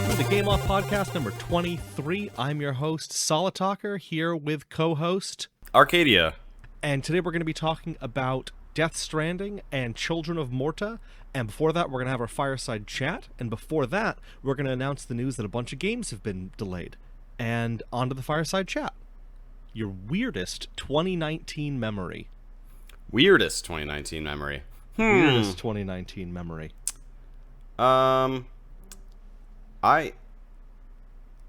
Welcome to the Game Off Podcast number 23. I'm your host, Solitalker, here with co-host Arcadia. And today we're going to be talking about Death Stranding and Children of Morta. And before that, we're going to have our Fireside Chat. And before that, we're going to announce the news that a bunch of games have been delayed. And on to the Fireside Chat. Your weirdest 2019 memory. Weirdest 2019 memory. Weirdest 2019 memory. I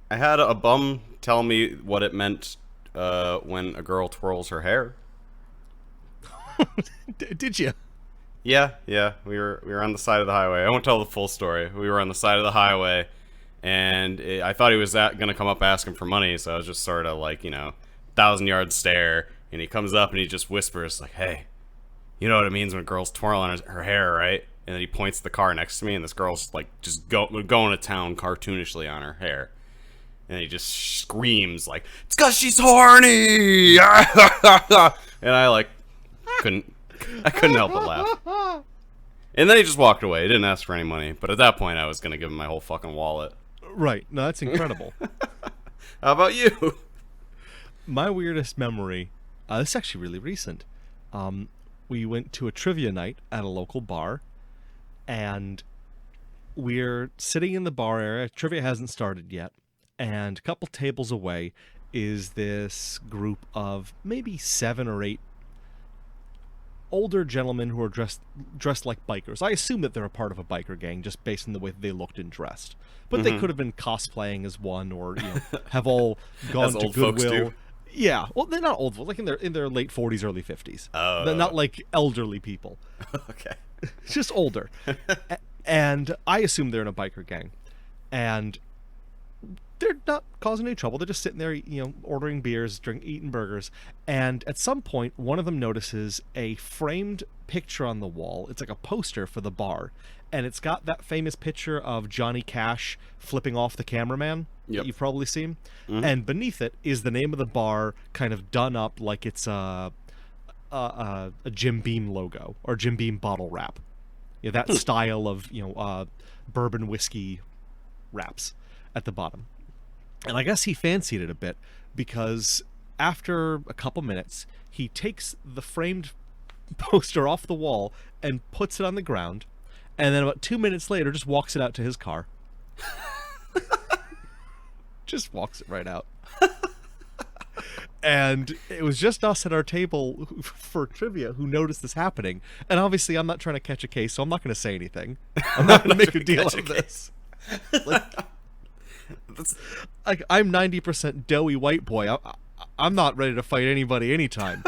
had a bum tell me what it meant when a girl twirls her hair. Did you? Yeah. We were on the side of the highway. I won't tell the full story. We were on the side of the highway, and I thought he was gonna come up asking for money, so I was just sort of like, 1,000-yard stare, and he comes up and he just whispers like, "Hey, you know what it means when a girl's twirling her hair, right?" And then he points to the car next to me, and this girl's like just going to town cartoonishly on her hair. And he just screams like, "It's 'cause she's horny!" And I couldn't help but laugh. And then he just walked away. He didn't ask for any money. But at that point, I was going to give him my whole fucking wallet. Right. No, that's incredible. How about you? My weirdest memory, this is actually really recent. We went to a trivia night at a local bar, and we're sitting in the bar area. Trivia hasn't started yet, and a couple tables away is this group of maybe 7 or 8 older gentlemen who are dressed like bikers. I assume that they're a part of a biker gang just based on the way they looked and dressed. But they could have been cosplaying as one, or have all gone to Goodwill. Yeah, well, they're not old, like in their late 40s, early 50s. Oh. They're not like elderly people. Okay. Just older. And I assume they're in a biker gang. And they're not causing any trouble. They're just sitting there, ordering beers, eating burgers. And at some point, one of them notices a framed picture on the wall. It's like a poster for the bar. And it's got that famous picture of Johnny Cash flipping off the cameraman that you've probably seen. Mm-hmm. And beneath it is the name of the bar kind of done up like it's a Jim Beam logo or Jim Beam bottle wrap. That style of, bourbon whiskey wraps at the bottom. And I guess he fancied it a bit because after a couple minutes, he takes the framed poster off the wall and puts it on the ground. And then about 2 minutes later, just walks it out to his car. Just walks it right out. And it was just us at our table for trivia who noticed this happening. And obviously, I'm not trying to catch a case, so I'm not going to say anything. I'm not going to make a deal out of this. I'm 90% doughy white boy. I'm not ready to fight anybody anytime.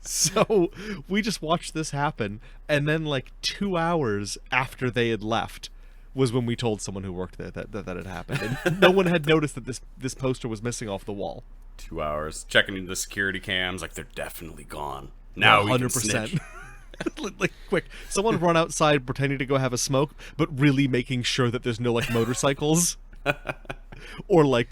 So we just watched this happen, and then 2 hours after they had left was when we told someone who worked there that had happened, and no one had noticed that this poster was missing off the wall. 2 hours checking into the security cams, they're definitely gone. Now 100%. Quick, someone run outside pretending to go have a smoke, but really making sure that there's no motorcycles or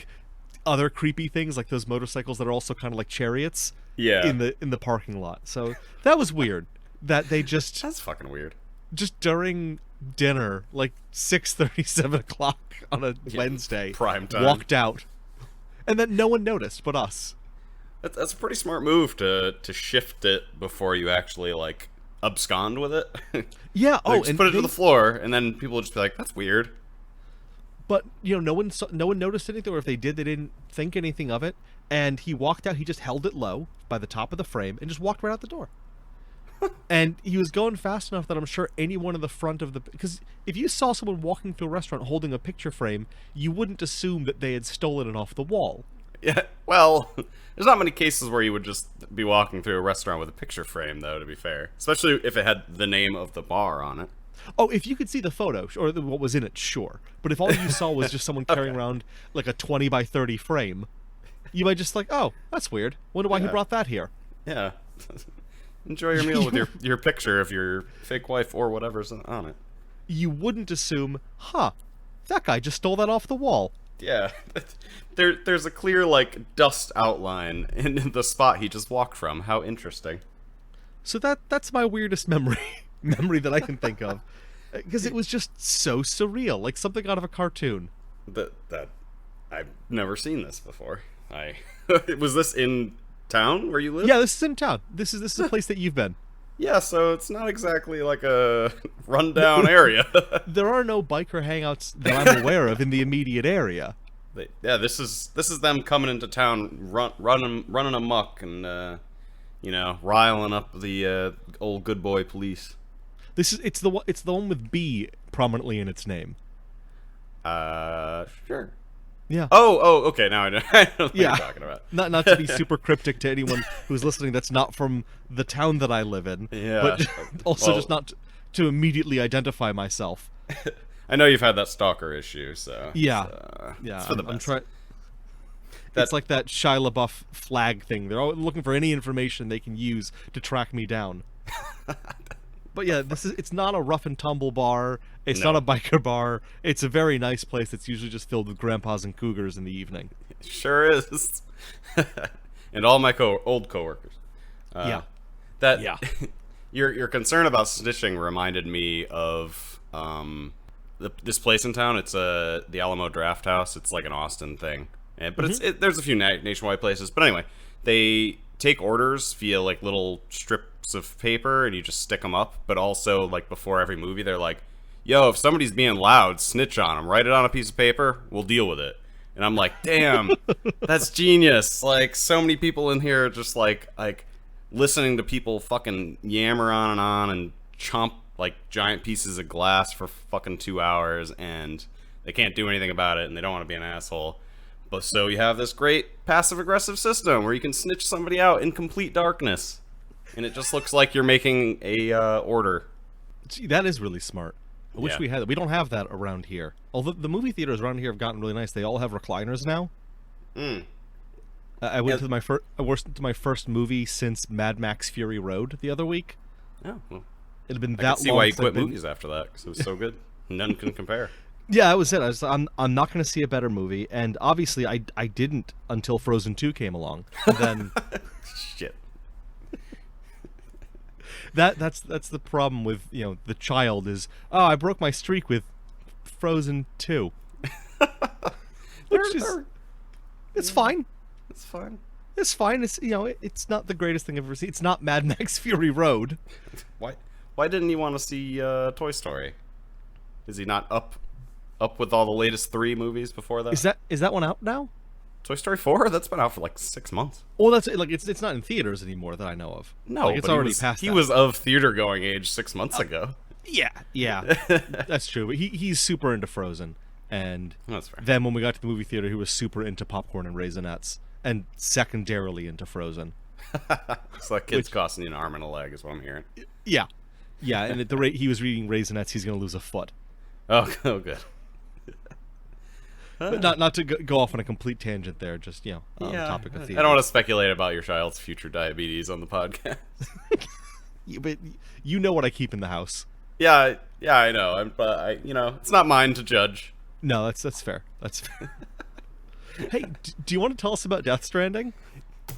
other creepy things like those motorcycles that are also kind of like chariots. Yeah. In the parking lot. So that was weird. That they just That's fucking weird. Just during dinner, 6:30, 7 o'clock on a Wednesday, prime time, walked out, and then no one noticed but us. That's a pretty smart move to shift it before you actually abscond with it. Yeah. Just put it to the floor, and then people will just be like, "That's weird." But no one noticed anything, or if they did, they didn't think anything of it. And he walked out. He just held it low by the top of the frame and just walked right out the door. And he was going fast enough that I'm sure anyone in the front of because if you saw someone walking through a restaurant holding a picture frame, you wouldn't assume that they had stolen it off the wall. Yeah, well, there's not many cases where you would just be walking through a restaurant with a picture frame, though, to be fair. Especially if it had the name of the bar on it. Oh, if you could see the photo, or what was in it, sure. But if all you saw was just someone carrying around a 20 by 30 frame, you might just oh, that's weird. Wonder why he brought that here. Yeah. Enjoy your meal with your picture of your fake wife or whatever's on it. You wouldn't assume, that guy just stole that off the wall. Yeah. There's a clear, dust outline in the spot he just walked from. How interesting. So that's my weirdest memory that I can think of. Because it was just so surreal, like something out of a cartoon. That I've never seen this before. I was this in town where you live? Yeah, this is in town. This is a place that you've been. Yeah, so it's not exactly like a rundown area. There are no biker hangouts that I'm aware of in the immediate area. Yeah, this is them coming into town, running amok, and riling up the old good boy police. It's the one with B prominently in its name. Sure. Yeah. Oh, okay. Now I know, I know what you're talking about. Not to be super cryptic to anyone who's listening that's not from the town that I live in. Yeah. But also just not to immediately identify myself. I know you've had that stalker issue, so yeah, it's for the best. I'm trying. It's like that Shia LaBeouf flag thing. They're always looking for any information they can use to track me down. But yeah, it's not a rough and tumble bar. It's not a biker bar. It's a very nice place that's usually just filled with grandpas and cougars in the evening. It sure is. And all my old coworkers. Your concern about snitching reminded me of this place in town. It's the Alamo Draft House. It's like an Austin thing, but there's a few nationwide places. But anyway, they take orders via like little strips of paper, and you just stick them up. But also, like before every movie, they're like, "Yo, if somebody's being loud, snitch on them. Write it on a piece of paper. We'll deal with it." And I'm like, "Damn, that's genius!" Like, so many people in here are just like listening to people fucking yammer on and chomp like giant pieces of glass for fucking 2 hours, and they can't do anything about it, and they don't want to be an asshole. But so you have this great passive-aggressive system where you can snitch somebody out in complete darkness, and it just looks like you're making a order. Gee, that is really smart. I wish we had that. We don't have that around here. Although the movie theaters around here have gotten really nice. They all have recliners now. I went to my first movie since Mad Max Fury Road the other week. Oh, well, it had been I that can see long why you since quit I've been- movies after that, because it was so good. None can compare. Yeah, that was it. I'm not going to see a better movie, and obviously I didn't until Frozen 2 came along. And then Shit. that's the problem with the child is I broke my streak with Frozen 2, which is it's fine. It's fine. It's fine. It's it's not the greatest thing I've ever seen. It's not Mad Max Fury Road. Why didn't he want to see Toy Story? Is he not up with all the latest 3 movies before that? Is that one out now? Toy Story 4? That's been out for like 6 months. Oh, that's like it's not in theaters anymore that I know of. No, like, it's but already past. He that. was of theater going age 6 months ago. Yeah, that's true. But he's super into Frozen, and That's fair. then when we got to the movie theater, he was super into popcorn and Raisinets, and secondarily into Frozen. So that kid's costing you an arm and a leg, is what I'm hearing. Yeah, and at the rate he was reading Raisinets, he's going to lose a foot. Oh, good. But not to go off on a complete tangent there. Just on the topic of theater. I don't want to speculate about your child's future diabetes on the podcast. But you know what I keep in the house. Yeah, I know. But it's not mine to judge. No, that's fair. That's fair. Hey, do you want to tell us about Death Stranding?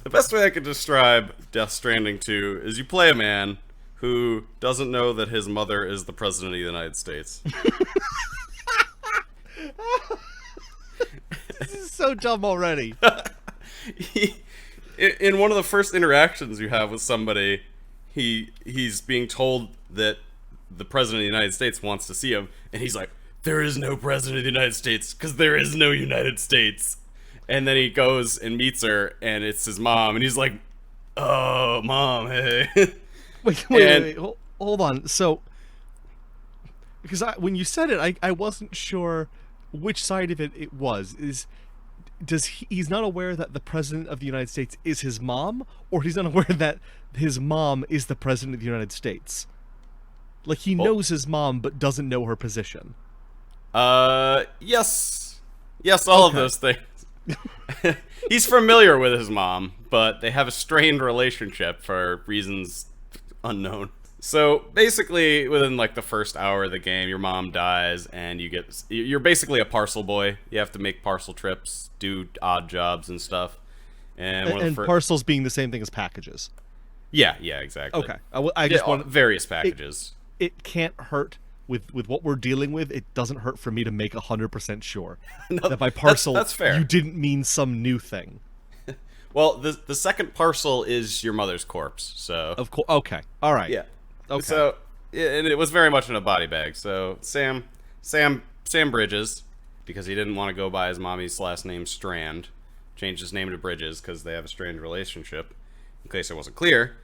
The best way I could describe Death Stranding 2 is you play a man who doesn't know that his mother is the President of the United States. This is so dumb already. In one of the first interactions you have with somebody, he's being told that the President of the United States wants to see him, and he's like, "There is no President of the United States, because there is no United States." And then he goes and meets her, and it's his mom, and he's like, "Oh, Mom, hey." Wait, hold on. So, because when you said it, I wasn't sure which side of it was. He's not aware that the President of the United States is his mom, or he's not aware that his mom is the President of the United States? Like, he knows his mom, but doesn't know her position. Yes, all of those things. He's familiar with his mom, but they have a strained relationship for reasons unknown. So basically, within like the first hour of the game, your mom dies, and you're basically a parcel boy. You have to make parcel trips, do odd jobs and stuff. And parcels being the same thing as packages. Yeah, exactly. Okay, I just want various packages. It can't hurt with what we're dealing with, it doesn't hurt for me to make 100% sure No, that by parcel that's fair. you didn't mean some new thing. Well, the second parcel is your mother's corpse, so... Of course. Okay. All right. Yeah. Okay. So, and it was very much in a body bag. So Sam Bridges, because he didn't want to go by his mommy's last name Strand, changed his name to Bridges because they have a strained relationship. In case it wasn't clear,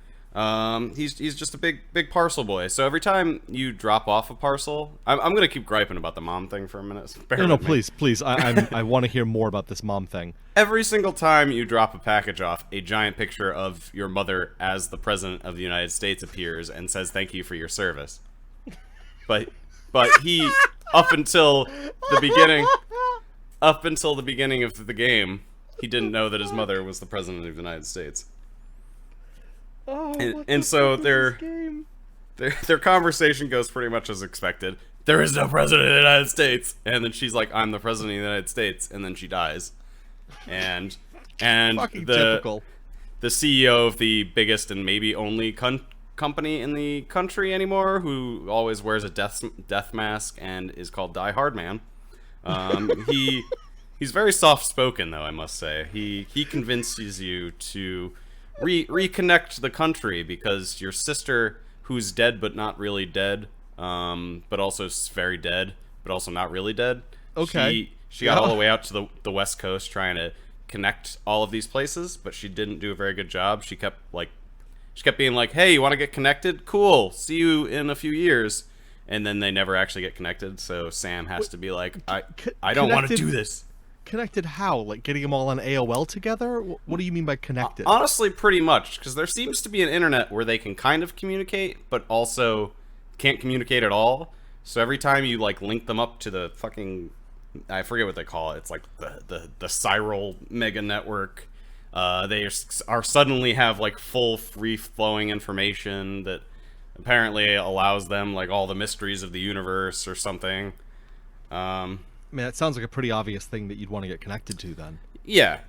he's just a big parcel boy. So every time you drop off a parcel, I'm gonna keep griping about the mom thing for a minute. So No, please. I want to hear more about this mom thing. Every single time you drop a package off, a giant picture of your mother as the president of the United States appears and says thank you for your service. But he up until the beginning of the game, he didn't know that his mother was the president of the United States. Oh, and so their conversation goes pretty much as expected. There is no president of the United States, and then she's like, "I'm the president of the United States," and then she dies. And Fucking typical. The CEO of the biggest and maybe only company in the country anymore, who always wears a death mask and is called Die Hard Man. He's very soft spoken, though, I must say. He convinces you to reconnect the country because your sister, who's dead but not really dead, but also very dead but also not really dead. Okay. She got all the way out to the West Coast trying to connect all of these places, but she didn't do a very good job. She kept being like, "Hey, you want to get connected? Cool. See you in a few years." And then they never actually get connected. So Sam has to be like, "I don't want to do this." Connected how? Like getting them all on AOL together? What do you mean by connected? Honestly, pretty much, because there seems to be an internet where they can kind of communicate, but also can't communicate at all. So every time you like link them up to the fucking, I forget what they call it. It's like the spiral mega network. They are suddenly have like full free flowing information that apparently allows them like all the mysteries of the universe or something. Man, it sounds like a pretty obvious thing that you'd want to get connected to then. Yeah.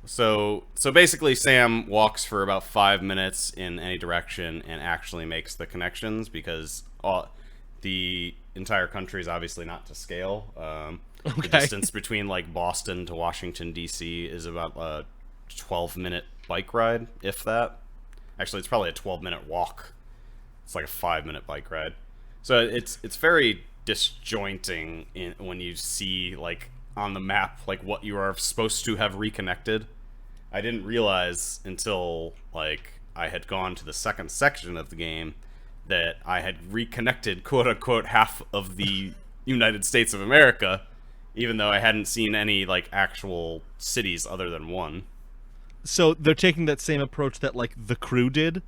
So basically Sam walks for about 5 minutes in any direction and actually makes the connections because the entire country is obviously not to scale. The distance between like Boston to Washington, D.C. is about a 12-minute bike ride, if that. Actually, it's probably a 12-minute walk. It's like a 5-minute bike ride. So it's very disjointing when you see like on the map like what you are supposed to have reconnected. I didn't realize until like I had gone to the second section of the game that I had reconnected quote unquote half of the United States of America, even though I hadn't seen any like actual cities other than one. So they're taking that same approach that like the crew did.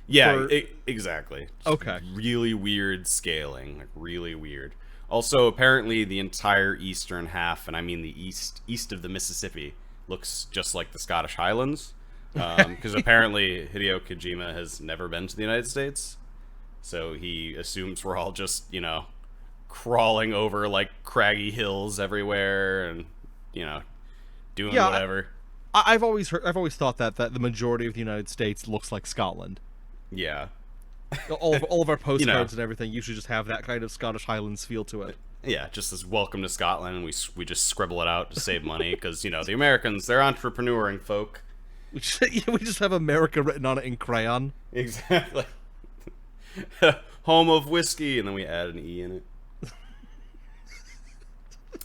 Yeah, exactly. Just okay. Really weird scaling, like really weird. Also, apparently the entire eastern half, and I mean the east of the Mississippi, looks just like the Scottish Highlands. Because apparently Hideo Kojima has never been to the United States. So he assumes we're all just, crawling over like craggy hills everywhere and, doing whatever. I've always thought that the majority of the United States looks like Scotland. Yeah. all of our postcards and everything usually just have that kind of Scottish Highlands feel to it. Yeah, just as welcome to Scotland, and we just scribble it out to save money because the Americans, they're entrepreneuring folk. We just have America written on it in crayon. Exactly. Home of whiskey, and then we add an E in it.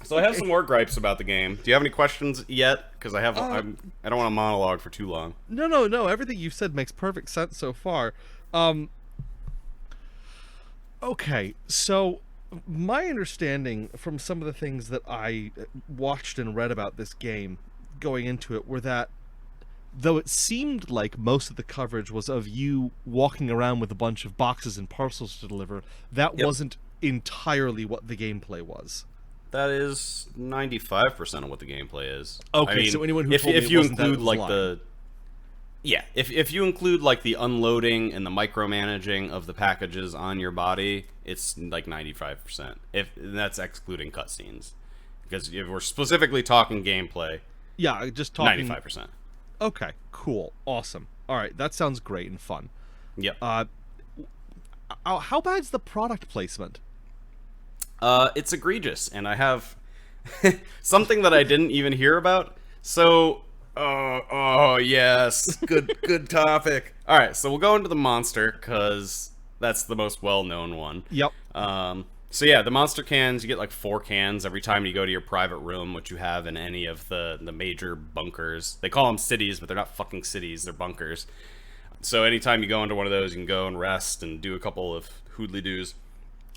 So I have some more gripes about the game. Do you have any questions yet? Because I don't want to monologue for too long. No. Everything you've said makes perfect sense so far. Okay, so my understanding from some of the things that I watched and read about this game going into it were that though it seemed like most of the coverage was of you walking around with a bunch of boxes and parcels to deliver, that wasn't entirely what the gameplay was. That is 95% of what the gameplay is. Okay, I mean, so anyone who told me if you include like if you include like the unloading and the micromanaging of the packages on your body, it's like 95%. If that's excluding cutscenes, because if we're specifically talking gameplay, just talking 95%. Okay, cool, awesome. All right, that sounds great and fun. Yep. How bad's the product placement? It's egregious, and I have something that I didn't even hear about. So, oh yes, good topic. All right, so we'll go into the monster because that's the most well-known one. Yep. So yeah, the monster cans, you get like 4 cans every time you go to your private room, which you have in any of the major bunkers. They call them cities, but they're not fucking cities, they're bunkers. So anytime you go into one of those, you can go and rest and do a couple of hoodly-doos.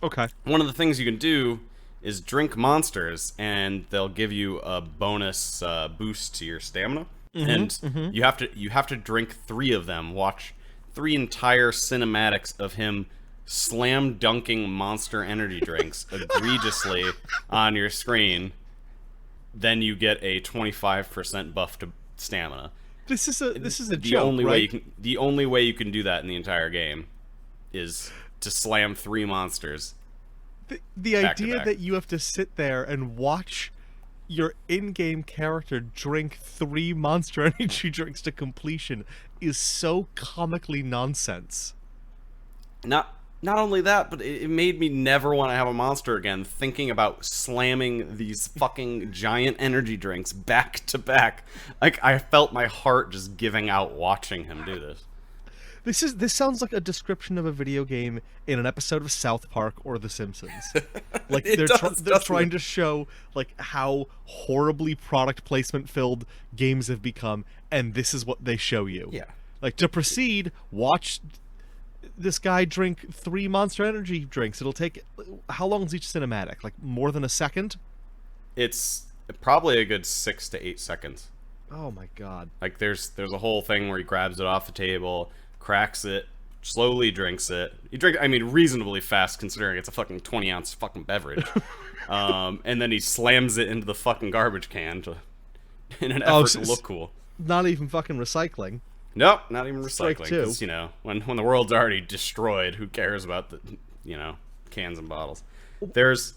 Okay. One of the things you can do is drink monsters, and they'll give you a bonus boost to your stamina. You have to drink 3 of them. Watch 3 entire cinematics of him slam dunking Monster energy drinks egregiously on your screen. Then you get a 25% buff to stamina. This is a The joke, only right? the only way you can do that in the entire game is to slam 3 monsters. The back to idea back. that you have to sit there and watch your in-game character drink 3 Monster Energy drinks to completion is so comically nonsense. Not only that, but it made me never want to have a monster again, thinking about slamming these fucking giant energy drinks back to back. Like, I felt my heart just giving out watching him do this. This sounds like a description of a video game in an episode of South Park or The Simpsons. Like they're trying to show like how horribly product placement filled games have become, and this is what they show you. Yeah. Like, to proceed, watch this guy drink 3 Monster Energy drinks. It'll take, how long is each cinematic? Like more than a second? It's probably a good 6 to 8 seconds. Oh my god. Like, there's a whole thing where he grabs it off the table, cracks it, slowly drinks it. You drink, I mean, reasonably fast considering it's a fucking 20-ounce fucking beverage. And then he slams it into the fucking garbage can in an effort to look cool. Not even fucking recycling. Nope, not even Strike recycling. 2. Because, you know, when the world's already destroyed, who cares about the, you know, cans and bottles? There's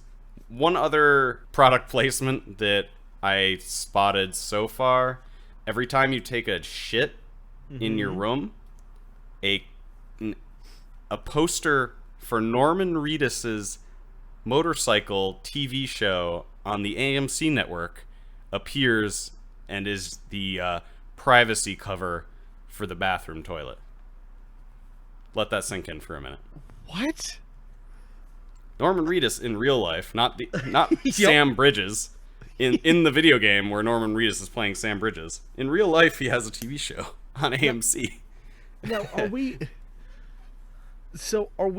one other product placement that I spotted so far. Every time you take a shit in your room, a poster for Norman Reedus's motorcycle TV show on the AMC network appears and is the privacy cover for the bathroom toilet. Let that sink in for a minute. What? Norman Reedus in real life, not Sam Bridges in the video game where Norman Reedus is playing Sam Bridges. In real life, he has a TV show on AMC. Now, are we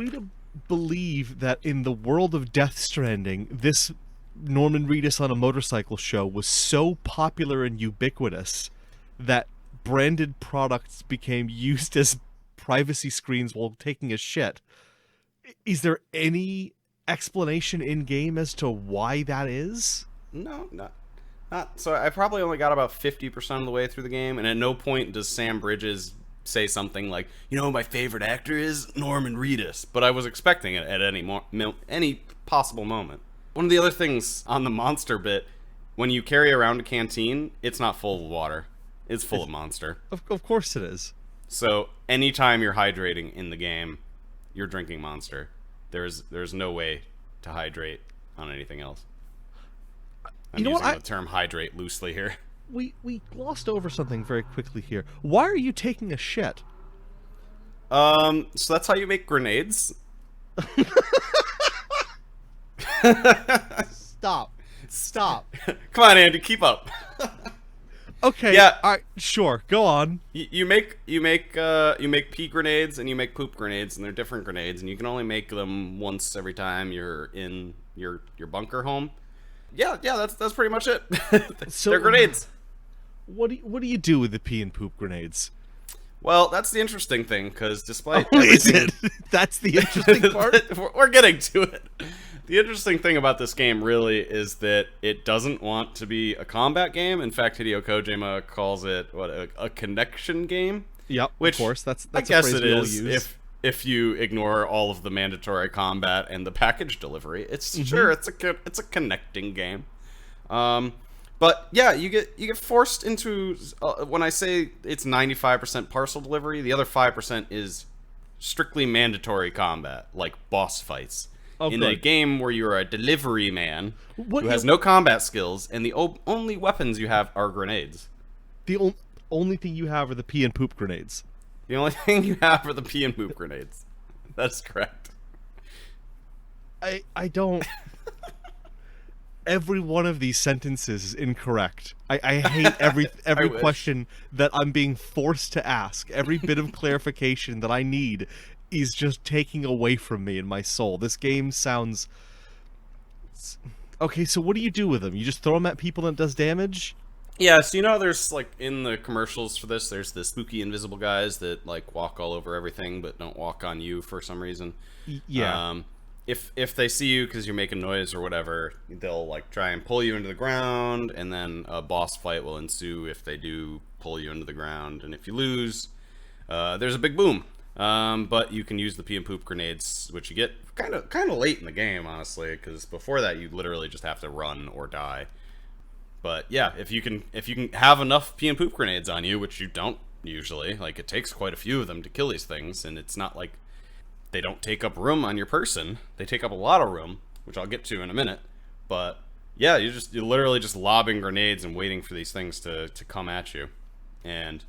to believe that in the world of Death Stranding, this Norman Reedus on a motorcycle show was so popular and ubiquitous that branded products became used as privacy screens while taking a shit? Is there any explanation in game as to why that is? No, not. So I probably only got about 50% of the way through the game, and at no point does Sam Bridges say something like, you know, my favorite actor is Norman Reedus, but I was expecting it at any possible moment. One of the other things on the monster bit, when you carry around a canteen, it's not full of water. It's full of monster. Of course it is. So anytime you're hydrating in the game, you're drinking monster. There's no way to hydrate on anything else. I'm using the term hydrate loosely here. We glossed over something very quickly here. Why are you taking a shit? So that's how you make grenades. Stop. Come on, Andy, keep up. Okay. Yeah. All right. Sure. Go on. You make pee grenades and you make poop grenades, and they're different grenades, and you can only make them once every time you're in your bunker home. Yeah. That's pretty much it. They're grenades. What do you do with the pee and poop grenades? Well, that's the interesting thing, because despite Is it? That's the interesting part? We're getting to it. The interesting thing about this game really is that it doesn't want to be a combat game. In fact, Hideo Kojima calls it a connection game. Yep, which, of course. That's I a guess phrase it we all is use. if you ignore all of the mandatory combat and the package delivery. It's sure it's a connecting game. But yeah, you get forced into when I say it's 95% parcel delivery, the other 5% is strictly mandatory combat, like boss fights. Oh, In a good. game where you're a delivery man What who has no combat skills, and the only weapons you have are grenades. the only thing you have are the pee and poop grenades. The only thing you have are the pee and poop grenades. That's correct. I don't. Every one of these sentences is incorrect. I hate every wish. question that I'm being forced to ask. Every bit of clarification that I need is just taking away from me and my soul. This game sounds. Okay, so what do you do with them? You just throw them at people and it does damage? Yeah, so you know there's, like, in the commercials for this, there's the spooky invisible guys that, like, walk all over everything but don't walk on you for some reason. Yeah. If they see you because you're making noise or whatever, they'll, like, try and pull you into the ground, and then a boss fight will ensue if they do pull you into the ground. And if you lose, there's a big boom. But you can use the pee and poop grenades, which you get kind of late in the game, honestly, because before that you literally just have to run or die. But yeah, if you can have enough pee and poop grenades on you, which you don't usually, like, it takes quite a few of them to kill these things, and it's not like they don't take up room on your person. They take up a lot of room, which I'll get to in a minute. But yeah, you're literally just lobbing grenades and waiting for these things to come at you. And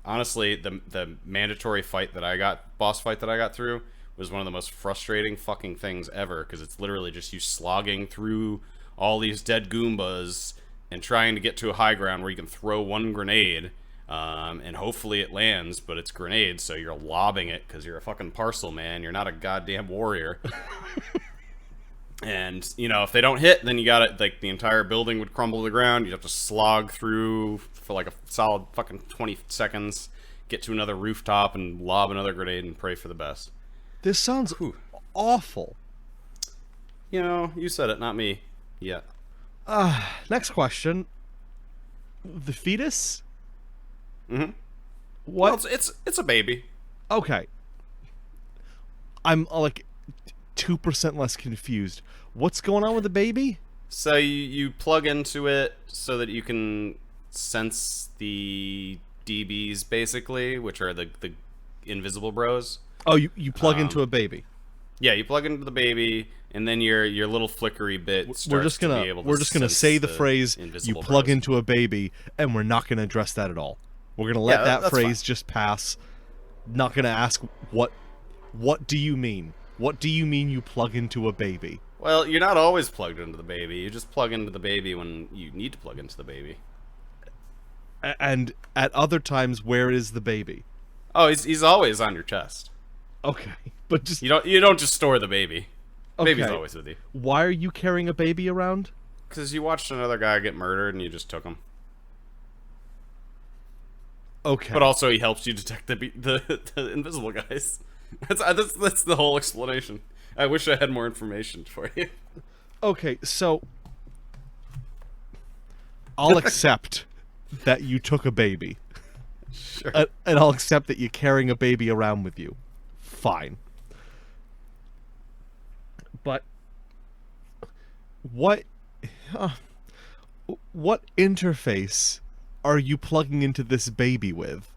honestly, the mandatory boss fight that I got through was one of the most frustrating fucking things ever, because it's literally just you slogging through all these dead Goombas and trying to get to a high ground where you can throw one grenade, and hopefully it lands, but it's grenades, so you're lobbing it because you're a fucking parcel man. You're not a goddamn warrior. And, you know, if they don't hit, then you got it, like, the entire building would crumble to the ground. You'd have to slog through for, like, a solid fucking 20 seconds, get to another rooftop and lob another grenade and pray for the best. This sounds awful. You know, you said it, not me. Yeah. Next question. The fetus? Mm-hmm. What? Well, it's a baby. Okay. I'm like 2% less confused. What's going on with the baby? So you plug into it so that you can sense the DBs, basically, which are the invisible bros. Oh, you plug into a baby. Yeah, you plug into the baby, and then your little flickery bit starts We're just gonna to be able to we're just gonna sense say the phrase "you invisible plug bros. into a baby," and we're not gonna address that at all. We're gonna let Yeah, that that's phrase fine. just pass. Not gonna ask what do you mean? What do you mean you plug into a baby? Well, you're not always plugged into the baby. You just plug into the baby when you need to plug into the baby. And at other times, where is the baby? Oh, he's always on your chest. Okay, but just You don't just store the baby. The baby's Okay. always with you. why are you carrying a baby around? Because you watched another guy get murdered and you just took him. Okay, But also he helps you detect the invisible guys. That's the whole explanation. I wish I had more information for you. okay, so I'll accept that you took a baby. Sure. And I'll accept that you're carrying a baby around with you. Fine. But what interface are you plugging into this baby with?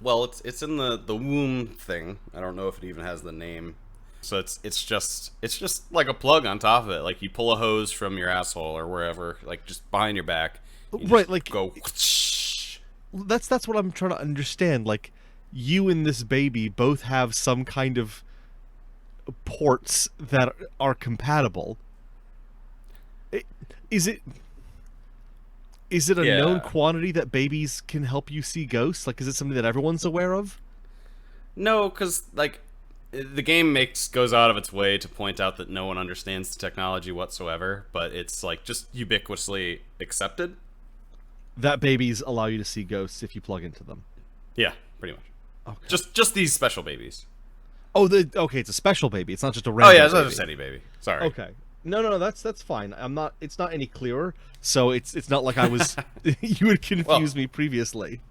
Well, it's in the womb thing. I don't know if it even has the name. So it's just like a plug on top of it. Like you pull a hose from your asshole or wherever, like just behind your back. You Right, just like- go. That's what I'm trying to understand. Like, you and this baby both have some kind of ports that are compatible. Is it a Yeah. known quantity that babies can help you see ghosts? Like, is it something that everyone's aware of? No, because like the game goes out of its way to point out that no one understands the technology whatsoever, but it's like just ubiquitously accepted. That babies allow you to see ghosts if you plug into them. Yeah, pretty much. Okay. Just these special babies. Oh, okay, it's a special baby. It's not just a Oh random yeah, it's not baby. just any baby. Sorry. Okay. No, that's fine. I'm not. It's not any clearer. So it's not like I was. You would confuse me previously.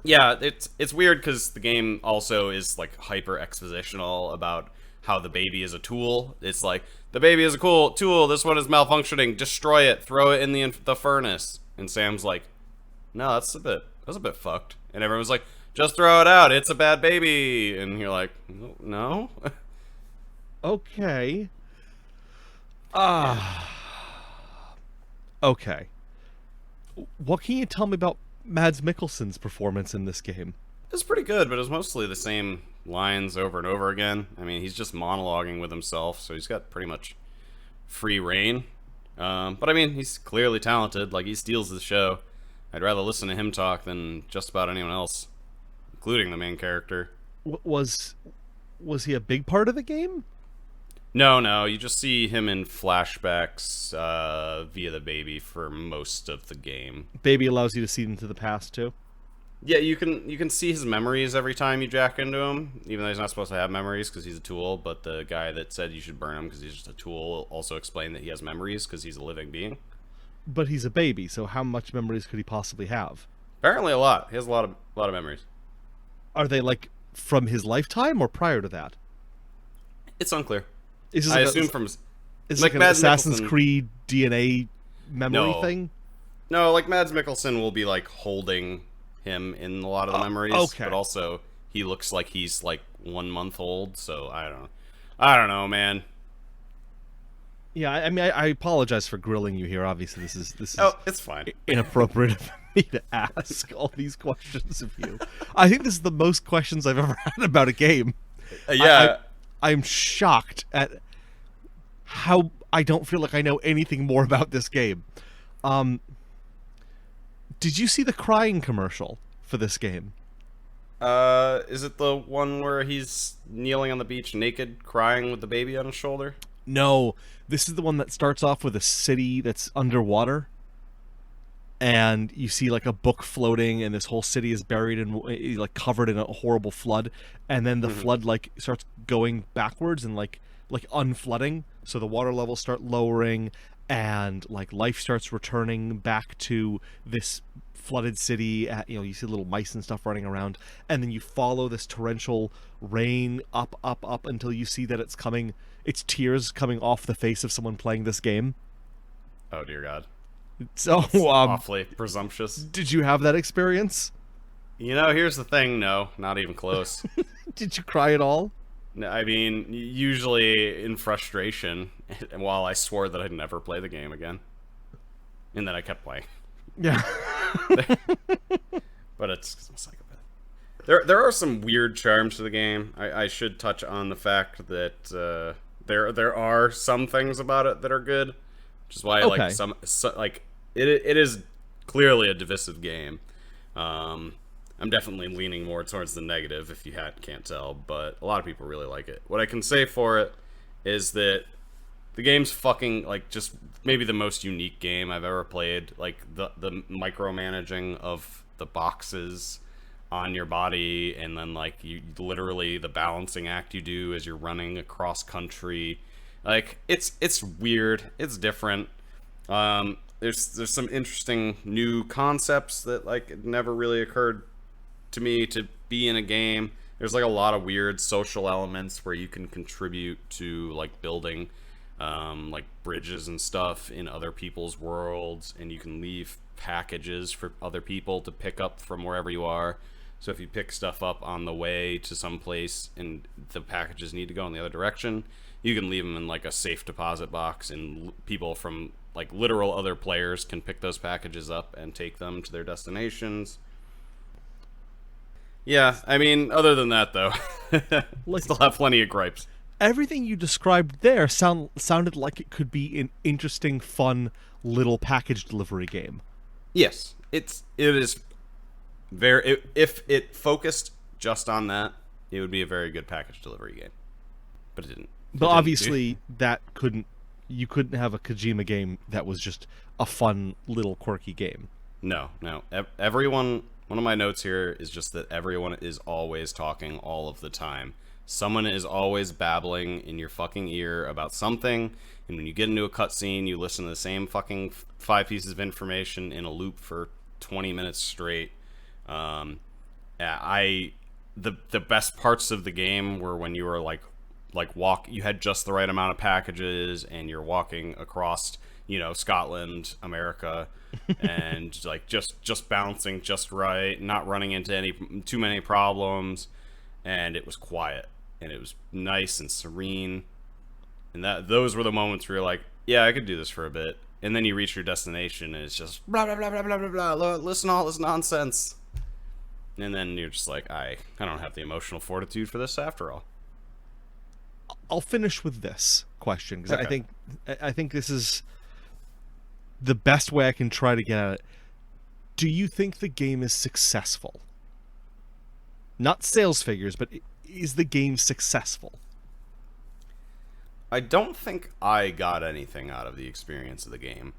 Yeah, it's weird because the game also is like hyper expositional about how the baby is a tool. It's like the baby is a cool tool. This one is malfunctioning. Destroy it. Throw it in the furnace. And Sam's like, no, that's a bit fucked. And everyone's like, just throw it out. It's a bad baby. And you're like, no. Okay. Yeah. Okay. What can you tell me about Mads Mikkelsen's performance in this game? It's pretty good, but it's mostly the same lines over and over again. I mean, he's just monologuing with himself, so he's got pretty much free reign. But I mean, he's clearly talented. Like, he steals the show. I'd rather listen to him talk than just about anyone else, including the main character. Was he a big part of the game? No, you just see him in flashbacks via the baby for most of the game. Baby allows you to see into the past too. Yeah, you can see his memories every time you jack into him, even though he's not supposed to have memories because he's a tool. But the guy that said you should burn him because he's just a tool also explained that he has memories because he's a living being. But he's a baby, so how much memories could he possibly have? Apparently, a lot. He has a lot of memories. Are they like from his lifetime or prior to that? It's unclear. Is this I like assume a, from is this like like an Mads Assassin's Mikkelsen. Creed DNA memory No. thing? No, like Mads Mikkelsen will be like holding him in a lot of the memories, okay. but also he looks like he's like 1 month old. So I don't know, man. Yeah, I mean, I apologize for grilling you here. Obviously, this is Oh, it's fine. inappropriate for me to ask all these questions of you. I think this is the most questions I've ever had about a game. Yeah, I'm shocked at how I don't feel like I know anything more about this game. Did you see the crying commercial for this game? is it the one where he's kneeling on the beach naked, crying with the baby on his shoulder? No, this is the one that starts off with a city that's underwater, and you see like a book floating, and this whole city is buried in like covered in a horrible flood, and then the flood like starts going backwards and like unflooding, so the water levels start lowering, and like life starts returning back to this flooded city. You see little mice and stuff running around, and then you follow this torrential rain up until you see that it's tears coming off the face of someone playing this game. Oh dear God, So awfully presumptuous. did you have that experience? You know, here's the thing. No, not even close. Did you cry at all? No, I mean, usually in frustration, and while I swore that I'd never play the game again, and then I kept playing. Yeah. But it's a psychopath. There are some weird charms to the game. I should touch on the fact that there are some things about it that are good, which is why Okay. like it is clearly a divisive game. I'm definitely leaning more towards the negative if you can't tell, but a lot of people really like it. What I can say for it is that the game's fucking like just maybe the most unique game I've ever played. Like the micromanaging of the boxes on your body, and then like you literally the balancing act you do as you're running across country. Like it's weird. It's different. There's some interesting new concepts that like it never really occurred to me to be in a game. There's like a lot of weird social elements where you can contribute to like building like bridges and stuff in other people's worlds, and you can leave packages for other people to pick up from wherever you are. So if you pick stuff up on the way to some place and the packages need to go in the other direction, you can leave them in like a safe deposit box, and people from like literal other players can pick those packages up and take them to their destinations. Yeah, I mean, other than that though, still have plenty of gripes. Everything you described there sounded like it could be an interesting, fun little package delivery game. Yes, it is very. If it focused just on that, it would be a very good package delivery game. But it didn't. But obviously, you couldn't have a Kojima game that was just a fun little quirky game. No. Everyone. One of my notes here is just that everyone is always talking all of the time. Someone is always babbling in your fucking ear about something, and when you get into a cutscene, you listen to the same fucking 5 pieces of information in a loop for 20 minutes straight. The best parts of the game were when you were you had just the right amount of packages, and you're walking across Scotland, America, and like just bouncing just right, not running into any too many problems, and it was quiet and it was nice and serene, and those were the moments where you're like, yeah, I could do this for a bit, and then you reach your destination and it's just blah blah blah blah blah blah blah. Listen to all this nonsense, and then you're just like, I don't have the emotional fortitude for this after all. I'll finish with this question because Okay. I think this is the best way I can try to get at it. Do you think the game is successful? Not sales figures, but is the game successful? I don't think I got anything out of the experience of the game.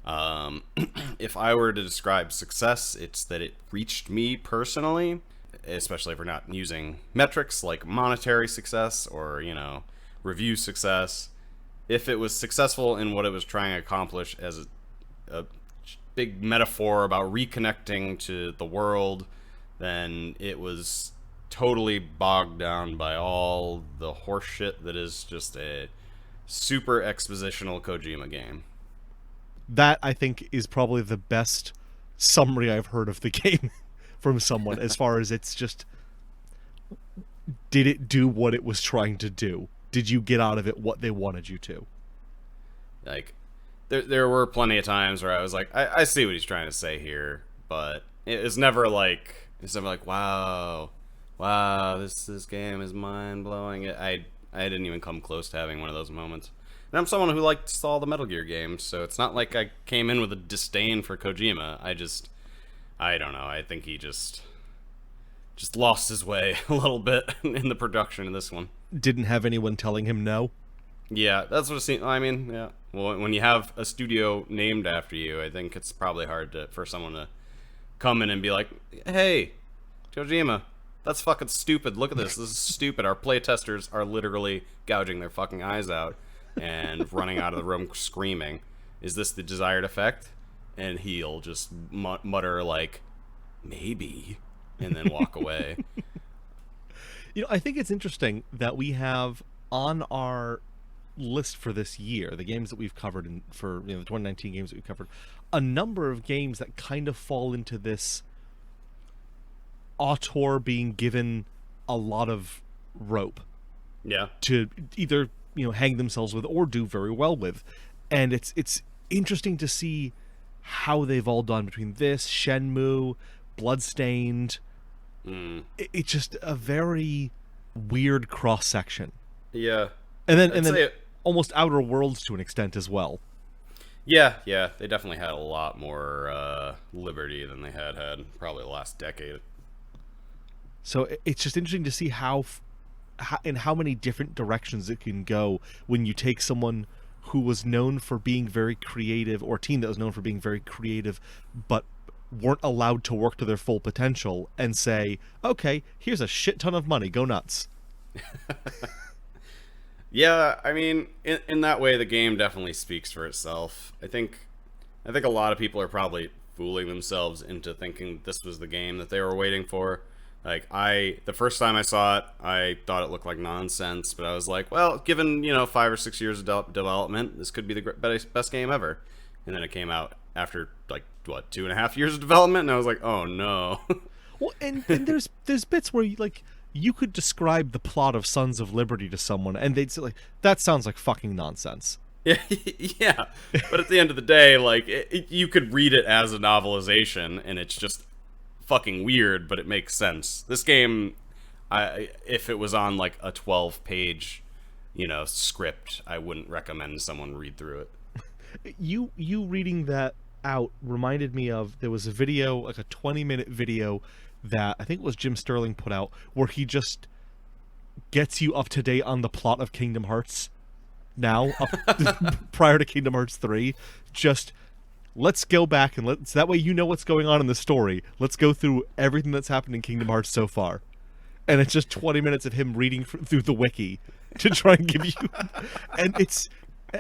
Um, if I were to describe success, it's that it reached me personally, especially if we're not using metrics like monetary success or, review success. If it was successful in what it was trying to accomplish as a big metaphor about reconnecting to the world, then it was totally bogged down by all the horseshit that is just a super expositional Kojima game. That, I think, is probably the best summary I've heard of the game from someone, as far as it's just, did it do what it was trying to do? Did you get out of it what they wanted you to? Like, there were plenty of times where I was like, I see what he's trying to say here, but it's never like, wow, this game is mind blowing. I didn't even come close to having one of those moments. And I'm someone who liked all the Metal Gear games, so it's not like I came in with a disdain for Kojima. I don't know. I think he just lost his way a little bit in the production of this one. Didn't have anyone telling him no? Yeah, that's what it seems. I mean, yeah. Well, when you have a studio named after you, I think it's probably hard for someone to come in and be like, "Hey, Kojima, that's fucking stupid. Look at this. This is stupid. Our playtesters are literally gouging their fucking eyes out and running out of the room screaming. Is this the desired effect?" And he'll just mutter like, "Maybe," and then walk away. I think it's interesting that we have on our list for this year, the games that we've covered for the 2019 games that we've covered, a number of games that kind of fall into this auteur being given a lot of rope Yeah. to either hang themselves with or do very well with, and it's interesting to see how they've all done between this, Shenmue, Bloodstained. It's just a very weird cross section, Yeah. and then I'd say almost Outer Worlds to an extent as well. Yeah, they definitely had a lot more liberty than they had probably the last decade. So it's just interesting to see how in how many different directions it can go when you take someone who was known for being very creative, or a team that was known for being very creative, but weren't allowed to work to their full potential, and say, okay, here's a shit ton of money, go nuts. Yeah, I mean, in that way, the game definitely speaks for itself. I think a lot of people are probably fooling themselves into thinking this was the game that they were waiting for. Like, the first time I saw it, I thought it looked like nonsense, but I was like, well, given 5 or 6 years of development, this could be the best game ever. And then it came out after like 2.5 years of development, and I was like, oh no. Well, and there's bits where you could describe the plot of Sons of Liberty to someone, and they'd say, like, that sounds like fucking nonsense. Yeah, but at the end of the day, like, you could read it as a novelization, and it's just fucking weird, but it makes sense. This game, if it was on like a 12-page, script, I wouldn't recommend someone read through it. You reading that out reminded me of, there was a video, like a 20-minute video that I think it was Jim Sterling put out, where he just gets you up to date on the plot of Kingdom Hearts now, prior to Kingdom Hearts 3. Just, let's go back and that way you know what's going on in the story. Let's go through everything that's happened in Kingdom Hearts so far. And it's just 20 minutes of him reading through the wiki to try and give you... And it's...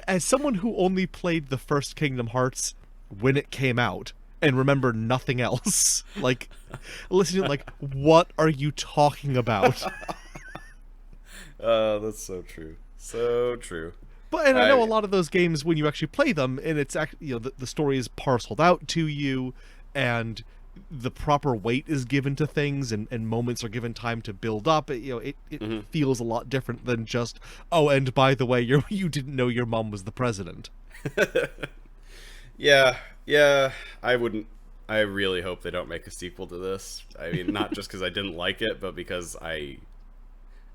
As someone who only played the first Kingdom Hearts when it came out and remember nothing else, like, listening to, like, what are you talking about? That's so true. So true. But and I know a lot of those games when you actually play them, and it's actually the story is parceled out to you, and the proper weight is given to things, and moments are given time to build up. It feels a lot different than just, oh, and by the way, you didn't know your mom was the president. Yeah, I wouldn't. I really hope they don't make a sequel to this. I mean, not just because I didn't like it, but because I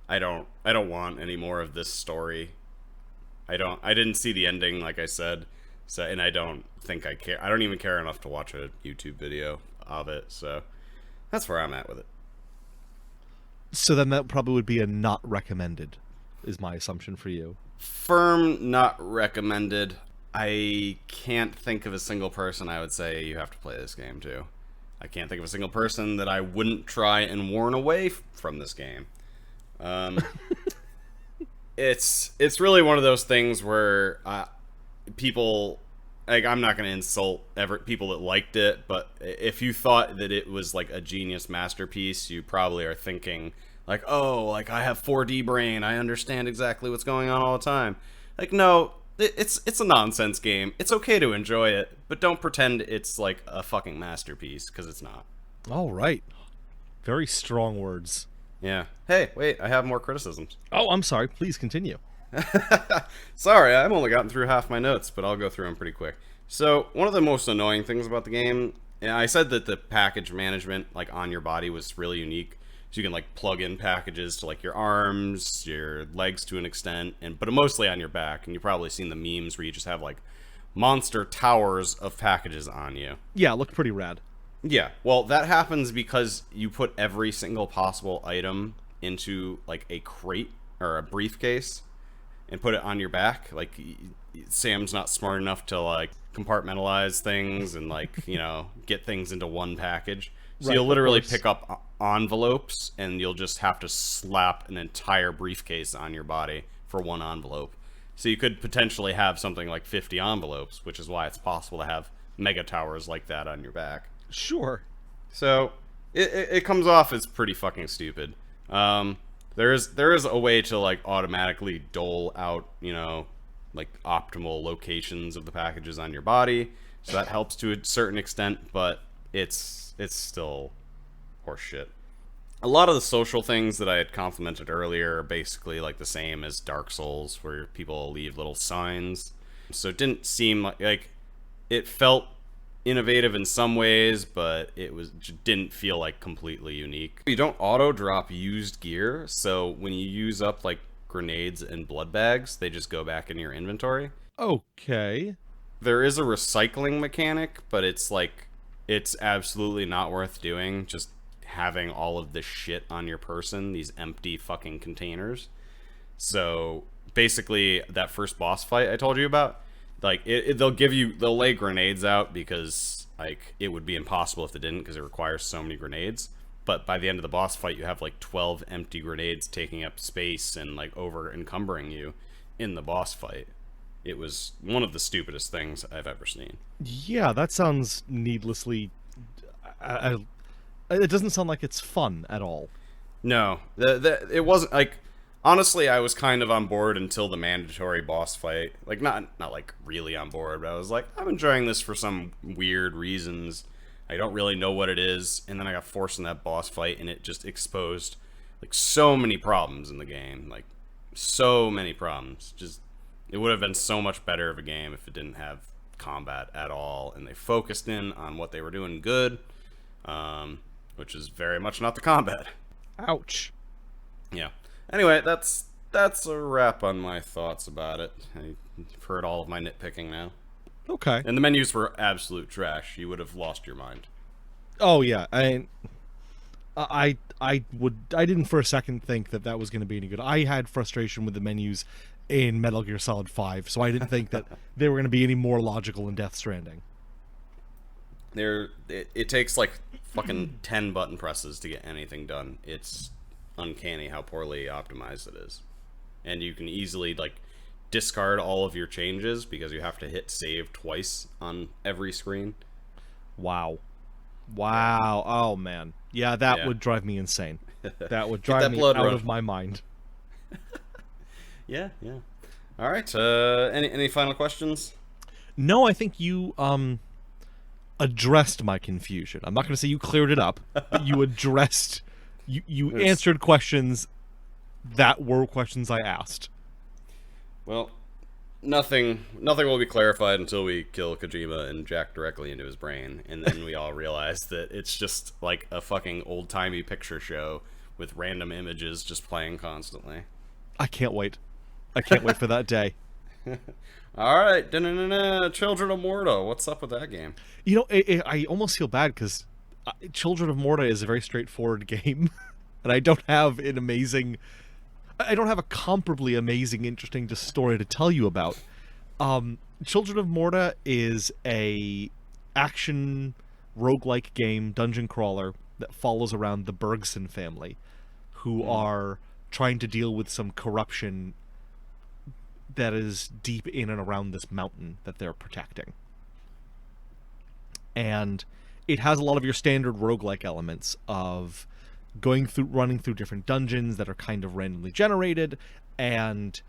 don't want any more of this story. I didn't see the ending, like I said, so, and I don't think I care. I don't even care enough to watch a YouTube video of it. So that's where I'm at with it. So then that probably would be a not recommended, is my assumption for you. Firm not recommended. I can't think of a single person I would say you have to play this game to. I can't think of a single person that I wouldn't try and warn away from this game. It's really one of those things where people, like, I'm not going to insult people that liked it, but if you thought that it was like a genius masterpiece, you probably are thinking like, oh, like I have 4D brain, I understand exactly what's going on all the time. Like, no. It's a nonsense game. It's okay to enjoy it, but don't pretend it's like a fucking masterpiece, because it's not. All right. Very strong words. Yeah. Hey, wait, I have more criticisms. Oh, I'm sorry. Please continue. Sorry, I've only gotten through half my notes, but I'll go through them pretty quick. So, one of the most annoying things about the game, I said that the package management, like, on your body was really unique. So you can like plug in packages to like your arms, your legs to an extent, but mostly on your back. And you've probably seen the memes where you just have like monster towers of packages on you. Yeah, it looked pretty rad. Yeah, well, that happens because you put every single possible item into like a crate or a briefcase and put it on your back. Like, Sam's not smart enough to like compartmentalize things and like, get things into one package. So right, you'll literally pick up envelopes, and you'll just have to slap an entire briefcase on your body for one envelope. So you could potentially have something like 50 envelopes, which is why it's possible to have mega towers like that on your back. Sure. So it comes off as pretty fucking stupid. There is a way to like automatically dole out, like optimal locations of the packages on your body, so that helps to a certain extent, but it's still horseshit. A lot of the social things that I had complimented earlier are basically like the same as Dark Souls, where people leave little signs. So it didn't seem like it felt innovative in some ways, but didn't feel like completely unique. You don't auto drop used gear, so when you use up like grenades and blood bags, they just go back in your inventory. Okay. There is a recycling mechanic, but it's absolutely not worth doing. Just having all of this shit on your person, these empty fucking containers. So basically, that first boss fight I told you about, like they'll lay grenades out because like it would be impossible if they didn't, because it requires so many grenades. But by the end of the boss fight, you have like 12 empty grenades taking up space and like over encumbering you in the boss fight. It was one of the stupidest things I've ever seen. Yeah, that sounds needlessly... it doesn't sound like it's fun at all. No. It wasn't, like... Honestly, I was kind of on board until the mandatory boss fight. Like, not like really on board, but I was like, I'm enjoying this for some weird reasons. I don't really know what it is. And then I got forced in that boss fight, and it just exposed, like, so many problems in the game. Like, so many problems. Just... It would have been so much better of a game if it didn't have combat at all, and they focused in on what they were doing good, which is very much not the combat. Ouch. Yeah. Anyway, that's a wrap on my thoughts about it. You've heard all of my nitpicking now. Okay. And the menus were absolute trash. You would have lost your mind. Oh yeah, I didn't for a second think that was going to be any good. I had frustration with the menus in Metal Gear Solid 5, so I didn't think that they were going to be any more logical in Death Stranding. It takes like fucking 10 button presses to get anything done. It's uncanny how poorly optimized it is. And you can easily like discard all of your changes because you have to hit save twice on every screen. Wow. Oh man. Yeah, that would drive me insane. That would drive me out of my mind. Yeah. All right. Any final questions? No, I think you addressed my confusion. I'm not going to say you cleared it up, but you addressed, you It's answered questions that were questions I asked. well, nothing will be clarified until we kill Kojima and jack directly into his brain, and then we all realize that it's just like a fucking old timey picture show with random images just playing constantly. I can't wait. I can't wait for that day. All right, da-na-na-na, Children of Morta. What's up with that game? You know, I almost feel bad because Children of Morta is a very straightforward game, and I don't have an amazing, I don't have a comparably amazing, interesting story to tell you about. Children of Morta is a action roguelike game, dungeon crawler that follows around the Bergson family, who are trying to deal with some corruption that is deep in and around this mountain that they're protecting. And it has a lot of your standard roguelike elements of running through different dungeons that are kind of randomly generated, and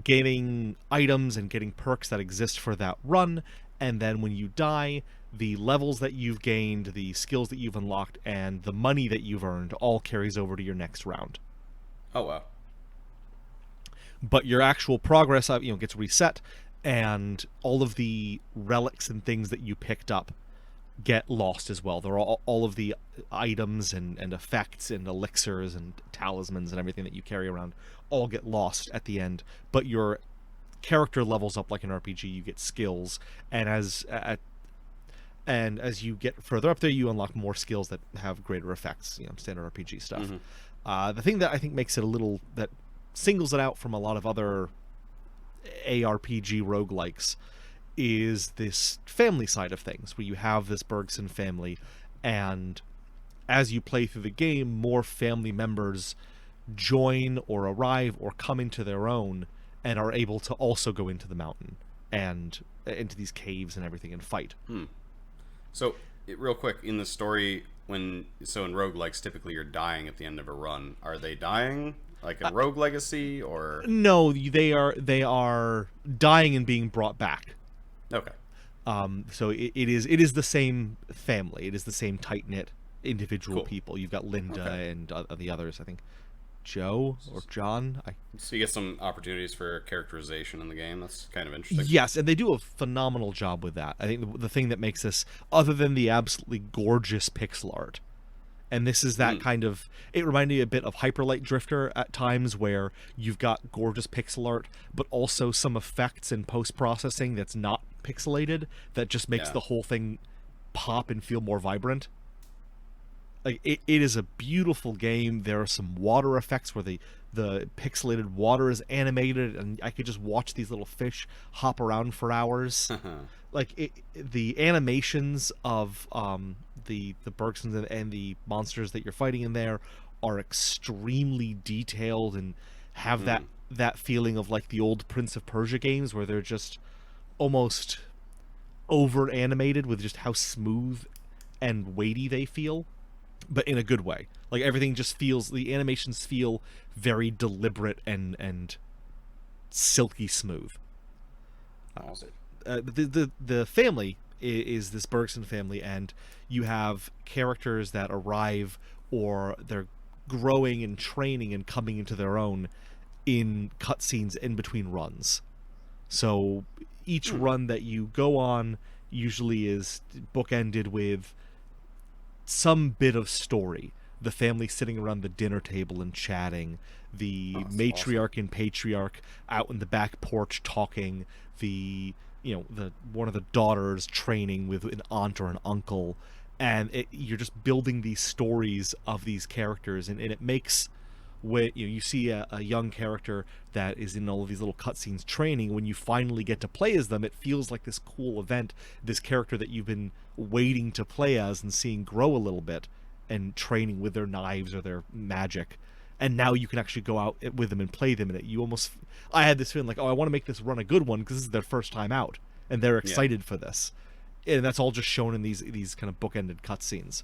getting items and getting perks that exist for that run. And then when you die, the levels that you've gained, the skills that you've unlocked, and the money that you've earned all carries over to your next round. Oh wow. But your actual progress, gets reset, and all of the relics and things that you picked up get lost as well. There are all of the items and effects and elixirs and talismans and everything that you carry around all get lost at the end. But your character levels up like an RPG. You get skills, and as you get further up there, you unlock more skills that have greater effects. Standard RPG stuff. The thing that I think makes it that singles it out from a lot of other ARPG roguelikes is this family side of things, where you have this Bergson family, and as you play through the game, more family members join or arrive or come into their own and are able to also go into the mountain and into these caves and everything and fight. So, real quick, in the story, in roguelikes, typically you're dying at the end of a run. Are they dying like in Rogue Legacy, or no? They are dying and being brought back. Okay. So it is the same family. It is the same tight knit individual people. You've got Linda and the others. I think Joe or John. So you get some opportunities for characterization in the game. That's kind of interesting. Yes, and they do a phenomenal job with that. I think the thing that makes this, other than the absolutely gorgeous pixel art, and this is that kind of, it reminded me a bit of Hyper Light Drifter at times, where you've got gorgeous pixel art, but also some effects and post-processing that's not pixelated, that just makes the whole thing pop and feel more vibrant. Like, it is a beautiful game. There are some water effects where the pixelated water is animated, and I could just watch these little fish hop around for hours. Like, the animations of the Bergsons and the monsters that you're fighting in there are extremely detailed and have that feeling of like the old Prince of Persia games, where they're just almost over animated with just how smooth and weighty they feel, but in a good way. Like, everything just feels, the animations feel very deliberate and silky smooth. Awesome. The family is this Bergson family, and you have characters that arrive, or they're growing and training and coming into their own in cutscenes in between runs. So each run that you go on usually is bookended with some bit of story. The family sitting around the dinner table and chatting, the matriarch and patriarch out in the back porch talking, the one of the daughters training with an aunt or an uncle, and you're just building these stories of these characters, and it makes, when you see a young character that is in all of these little cutscenes training, when you finally get to play as them, it feels like this cool event, this character that you've been waiting to play as and seeing grow a little bit and training with their knives or their magic, and now you can actually go out with them and play them, and I had this feeling like, oh, I want to make this run a good one because this is their first time out and they're excited for this, and that's all just shown in these kind of bookended cutscenes.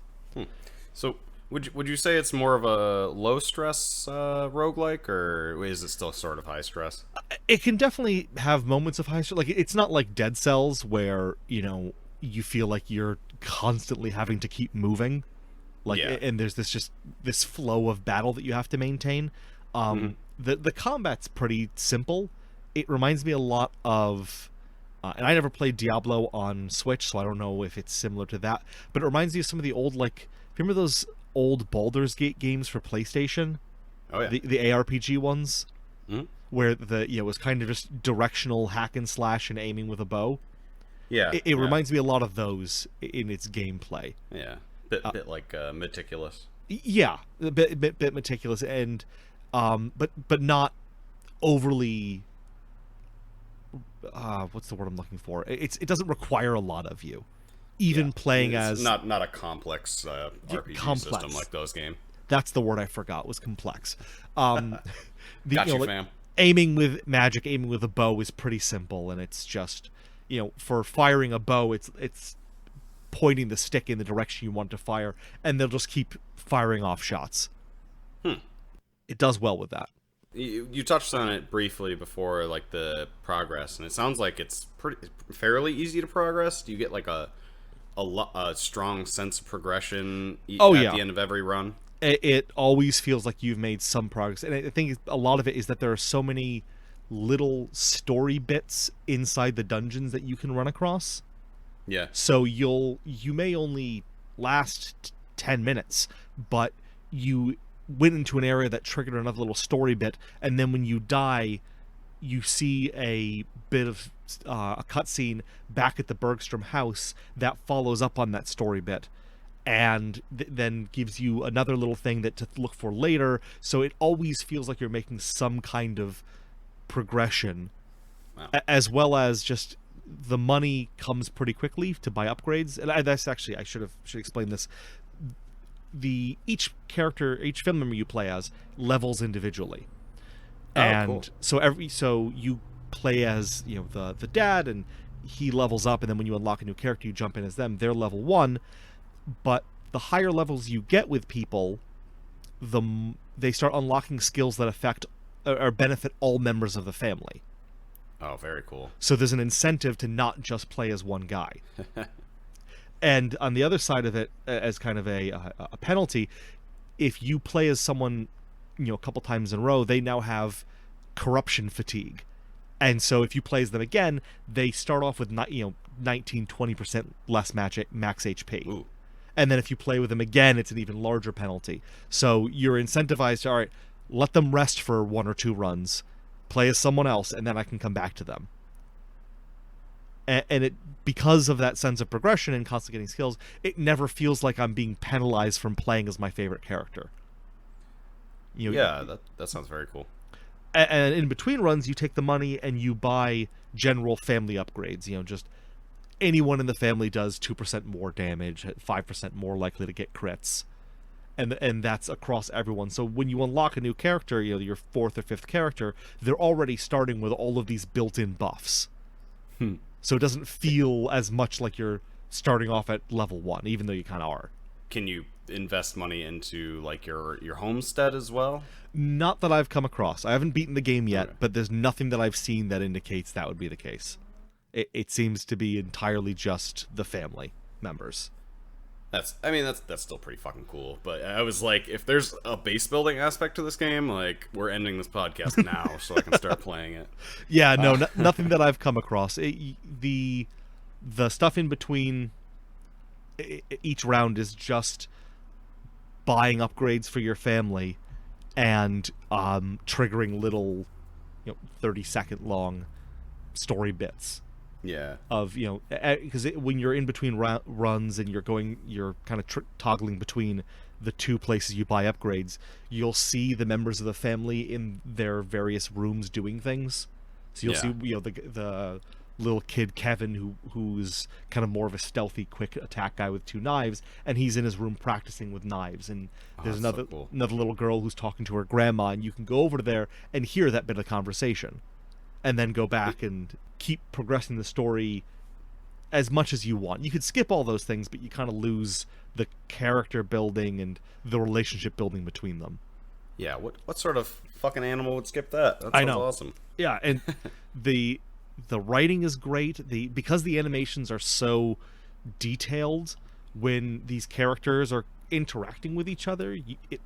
So Would you say it's more of a low stress roguelike, or is it still sort of high stress? It can definitely have moments of high stress. Like, it's not like Dead Cells where, you feel like you're constantly having to keep moving. Like, Yeah. and there's this flow of battle that you have to maintain. Hmm. The combat's pretty simple. It reminds me a lot of, and I never played Diablo on Switch, so I don't know if it's similar to that. But it reminds me of some of the old, like, remember those old Baldur's Gate games for PlayStation, Oh yeah. the ARPG ones, Hmm. where it was kind of just directional hack and slash and aiming with a bow. Yeah. It Yeah. reminds me a lot of those in its gameplay. Yeah. Bit like meticulous. Yeah, a bit meticulous, and but not overly. What's the word I'm looking for? It doesn't require a lot of you, even playing It's as not a complex RPG complex. system like those games. That's the word I forgot, was complex. Um, Got you, like, fam. aiming with magic, aiming with a bow is pretty simple, and it's just, for firing a bow, it's pointing the stick in the direction you want to fire, and they'll just keep firing off shots. It does well with that. You touched on it briefly before, like the progress, and it sounds like it's fairly easy to progress. Do you get like a strong sense of progression Oh, at yeah. the end of every run? It always feels like you've made some progress, and I think a lot of it is that there are so many little story bits inside the dungeons that you can run across. Yeah. So you may only last 10 minutes, but you went into an area that triggered another little story bit, and then when you die, you see a bit of a cutscene back at the Bergstrom house that follows up on that story bit, and then gives you another little thing that to look for later. So it always feels like you're making some kind of progression, Wow. as well as just the money comes pretty quickly to buy upgrades. And that's actually, I should explain this. Each film member you play as levels individually, Oh, cool. and so you play as the dad, and he levels up, and then when you unlock a new character, you jump in as them. They're level 1, but the higher levels you get with people, they start unlocking skills that affect or benefit all members of the family. Oh, very cool. So there's an incentive to not just play as one guy. And on the other side of it, as kind of a penalty, if you play as someone, a couple times in a row, they now have corruption fatigue. And so if you play as them again, they start off with 19-20% less max HP. Ooh. And then if you play with them again, it's an even larger penalty. So you're incentivized to, all right, let them rest for 1 or 2 runs, play as someone else, and then I can come back to them. And it, because of that sense of progression and constantly getting skills, it never feels like I'm being penalized from playing as my favorite character. Yeah, that sounds very cool. And in between runs, you take the money and you buy general family upgrades. Just anyone in the family does 2% more damage, 5% more likely to get crits. And that's across everyone. So when you unlock a new character, your 4th or 5th character, they're already starting with all of these built-in buffs. So it doesn't feel as much like you're starting off at level 1, even though you kind of are. Can you invest money into like your homestead as well? Not that I've come across. I haven't beaten the game yet, Okay. but there's nothing that I've seen that indicates that would be the case. It seems to be entirely just the family members. That's still pretty fucking cool. But I was like, if there's a base building aspect to this game, like we're ending this podcast now so I can start playing it. Yeah, no, nothing that I've come across. The stuff in between each round is just buying upgrades for your family and triggering little 30-second long story bits Yeah. of because when you're in between runs and you're kind of toggling between the 2 places you buy upgrades, you'll see the members of the family in their various rooms doing things. So you'll see the little kid Kevin who's kind of more of a stealthy quick attack guy with 2 knives, and he's in his room practicing with knives. And there's that's so cool. another little girl who's talking to her grandma, and you can go over there and hear that bit of conversation and then go back and keep progressing the story as much as you want. You could skip all those things, but you kind of lose the character building and the relationship building between them. Yeah, what sort of fucking animal would skip that? That I sounds know. awesome. Yeah, and the writing is great. Because the animations are so detailed when these characters are interacting with each other,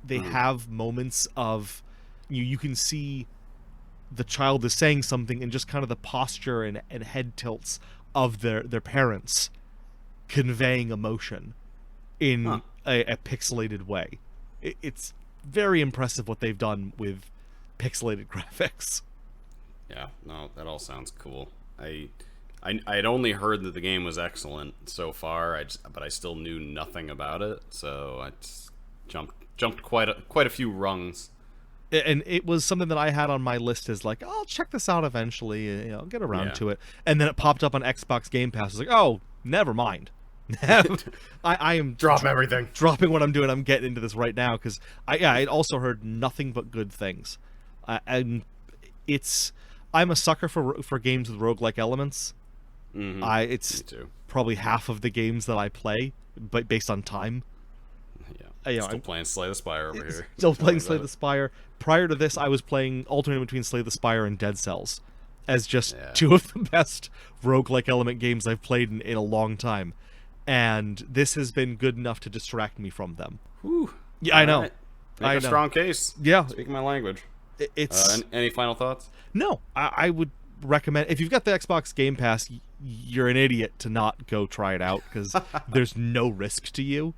they have moments of you can see the child is saying something, and just kind of the posture and head tilts of their parents conveying emotion in a pixelated way. It's very impressive what they've done with pixelated graphics. Yeah, no, that all sounds cool. I'd only heard that the game was excellent so far, but I still knew nothing about it, so I just jumped quite a few rungs. And it was something that I had on my list as like, I'll check this out eventually, I'll get around to it. And then it popped up on Xbox Game Pass. I was like, oh, never mind. I am Drop everything. Dropping what I'm doing. I'm getting into this right now because I'd also heard nothing but good things. And I'm a sucker for games with roguelike elements. Mm-hmm. It's Me too. probably half of the games that I play, but based on time. Yeah, still playing Slay the Spire over here. Still playing Slay the Spire. Prior to this, I was playing alternating between Slay the Spire and Dead Cells as just two of the best roguelike element games I've played in a long time. And this has been good enough to distract me from them. Whew. Yeah, I know. Right. Make a strong case. Yeah. Speaking my language. It's any final thoughts? No, I would recommend, if you've got the Xbox Game Pass, you're an idiot to not go try it out because there's no risk to you.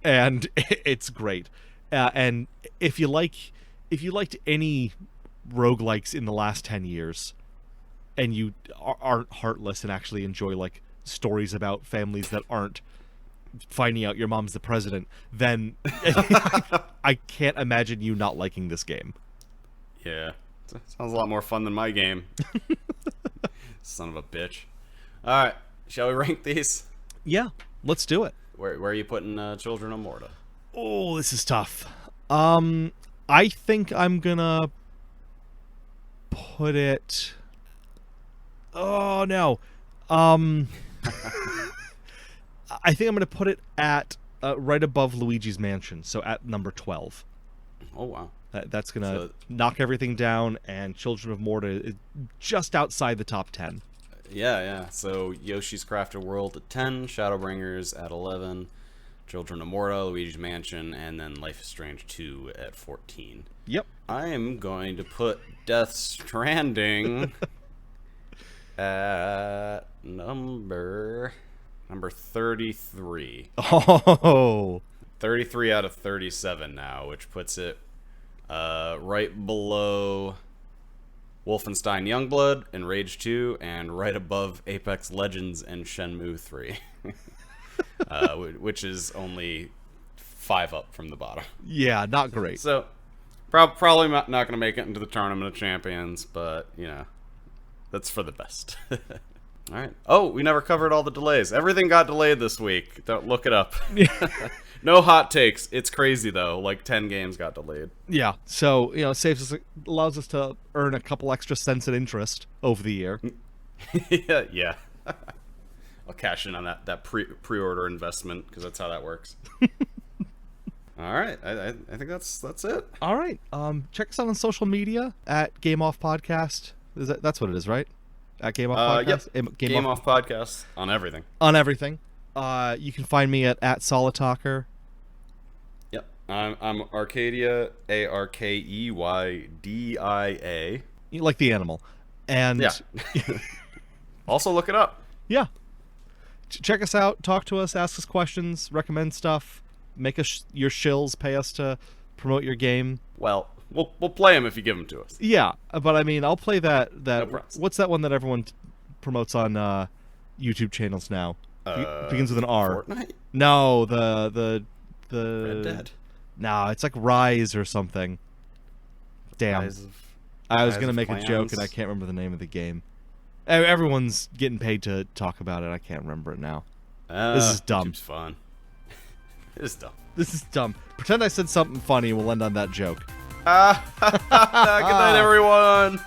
And it's great. And if you liked any roguelikes in the last 10 years, and you aren't heartless and actually enjoy like stories about families that aren't finding out your mom's the president, then I can't imagine you not liking this game. Yeah, sounds a lot more fun than my game. Son of a bitch. All right, shall we rank these? Yeah, let's do it. Where are you putting Children of Morta? Oh, this is tough. I think I'm gonna put it. Oh no. I think I'm gonna put it at right above Luigi's Mansion, so at number 12. Oh wow. That's gonna knock everything down, and Children of Morta is just outside the top 10. Yeah. So Yoshi's Crafted World at 10, Shadowbringers at 11, Children of Morta, Luigi's Mansion, and then Life is Strange 2 at 14. Yep. I am going to put Death Stranding at number 33. Oh. 33 out of 37 now, which puts it right below Wolfenstein Youngblood and Rage 2, and right above Apex Legends and Shenmue 3, which is only 5 up from the bottom. Yeah, not great. So probably not going to make it into the Tournament of Champions, but that's for the best. All right. Oh, we never covered all the delays. Everything got delayed this week. Don't look it up. No hot takes. It's crazy though. Like 10 games got delayed. Yeah. So it saves us, allows us to earn a couple extra cents in interest over the year. Yeah. I'll cash in on that pre-order investment because that's how that works. All right. I think that's it. All right. Check us out on social media at Game Off Podcast. That's what it is, right? At Game Off Podcast? Yep. Game Off Podcast on everything. On everything. You can find me at Solitalker. Yep. I'm Arcadia, ARKEYDIA. You like the animal. And yeah. Also look it up. Yeah. Check us out, talk to us, ask us questions, recommend stuff, make us your shills, pay us to promote your game. Well, we'll play them if you give them to us. Yeah, but I mean, I'll play that No what's that one that everyone promotes on YouTube channels now? Begins with an R. Fortnite? No, the Red Dead. No, it's like Rise or something. Damn. I was gonna make a joke and I can't remember the name of the game. Everyone's getting paid to talk about it. I can't remember it now. This is dumb. YouTube's fun. It is dumb. This is dumb. Pretend I said something funny and we'll end on that joke. Good night, everyone.